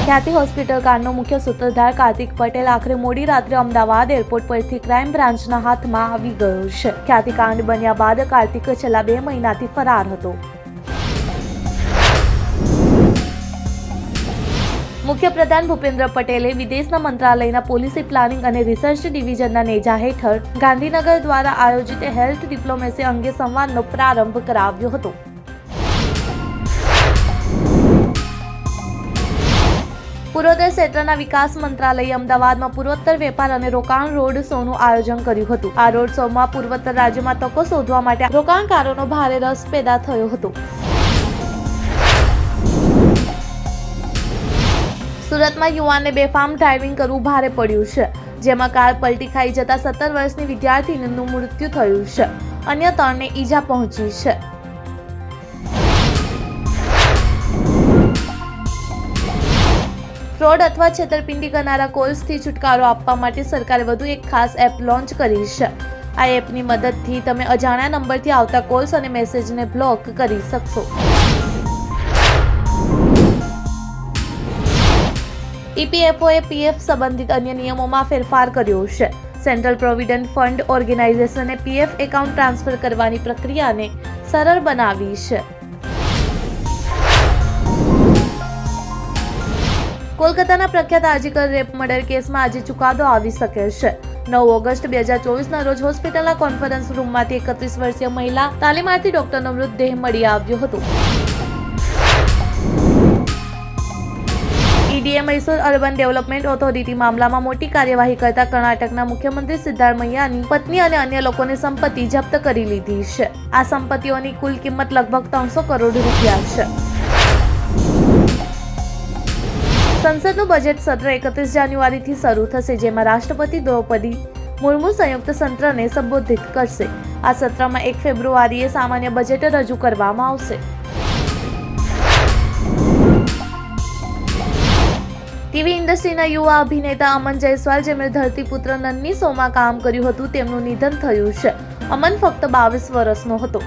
ખ્યાતિ હોસ્પિટલ કાંડનો મુખ્ય સૂત્રધાર કાર્તિક પટેલ આખરે મોડી રાત્રે અમદાવાદ એરપોર્ટ પરથી ક્રાઇમ બ્રાન્ચના હાથમાં આવી ગયો છે. ખ્યાતિ કાંડ બન્યા બાદ કાર્તિક છેલ્લા 2 મહિનાથી ફરાર હતો. મુખ્યપ્રધાન ભૂપેન્દ્ર પટેલે વિદેશના મંત્રાલયના પોલિસી પ્લાનિંગ અને રિસર્ચ ડિવિઝનના નેજા હેઠળ ગાંધીનગર દ્વારા આયોજિત હેલ્થ ડિપ્લોમેસી અંગે સંવાદનો પ્રારંભ કરાવ્યો હતો. પૂર્વોત્તર ક્ષેત્રના વિકાસ મંત્રાલયે અમદાવાદમાં પૂર્વોત્તર વેપાર અને રોકાણ રોડ શોનું આયોજન કર્યું હતું. આ રોડ શોમાં પૂર્વોત્તર રાજ્યમાં તકો શોધવા માટે રોકાણકારોનો ભારે રસ પેદા થયો હતો. સુરતમાં યુવાનને બેફામ ડ્રાઇવિંગ કરવું ભારે પડ્યું છે, જેમાં કાર પલટી ખાઈ જતા 17 વર્ષની વિદ્યાર્થીનીનું મૃત્યુ થયું છે. અન્ય 3ને ઈજા પહોંચી છે. ફ્રોડ અથવા છેતરપિંડી કરનારા કોલ્સથી છુટકારો આપવા માટે સરકારે વધુ એક ખાસ એપ લોન્ચ કરી છે. આ એપની મદદથી તમે અજાણ્યા નંબરથી આવતા કોલ્સ અને મેસેજને બ્લોક કરી શકશો. ઈપીએફઓએ પીએફ સંબંધિત અન્ય નિયમોમાં ફેરફાર કર્યો છે. સેન્ટ્રલ પ્રોવિડન્ટ ફંડ ઓર્ગેનાઇઝેશને પીએફ એકાઉન્ટ ટ્રાન્સફર કરવાની પ્રક્રિયાને સરળ બનાવી છે. કોલકાતાના પ્રખ્યાત આર્જીકર રેપ મર્ડર કેસમાં આજે ચુકાદો આવી શકે છે. 9 ઓગસ્ટ 2024ના રોજ હોસ્પિટલના કોન્ફરન્સ રૂમમાંથી 31 વર્ષીય મહિલા તાલીમાર્થી ડોક્ટરનો મૃતદેહ મળી આવ્યો હતો. ઈડીએ મૈસૂર અર્બન ડેવલપમેન્ટ ઓથોરિટી મામલામાં મોટી કાર્યવાહી કરતા કર્ણાટકના મુખ્યમંત્રી સિદ્ધારમૈયાની પત્ની અને અન્ય લોકોની સંપત્તિ જપ્ત કરી લીધી છે. આ સંપત્તિઓની કુલ કિંમત લગભગ 300 કરોડ રૂપિયા છે. સંસદનું બજેટ સત્ર 31 જાન્યુઆરીથી શરૂ થશે, જેમાં રાષ્ટ્રપતિ દ્રૌપદી મુર્મુ સંયુક્ત સત્રને સંબોધિત કરશે. આ સત્રમાં 1 ફેબ્રુઆરીએ સામાન્ય બજેટ રજૂ કરવામાં આવશે. ટીવી ઇન્ડસ્ટ્રીના યુવા અભિનેતા અમન જયસ્વાલ, જેમણે ધરતીપુત્ર નન્ની શોમાં કામ કર્યું હતું, તેમનું નિધન થયું છે. અમન ફક્ત 22 વર્ષનો હતો.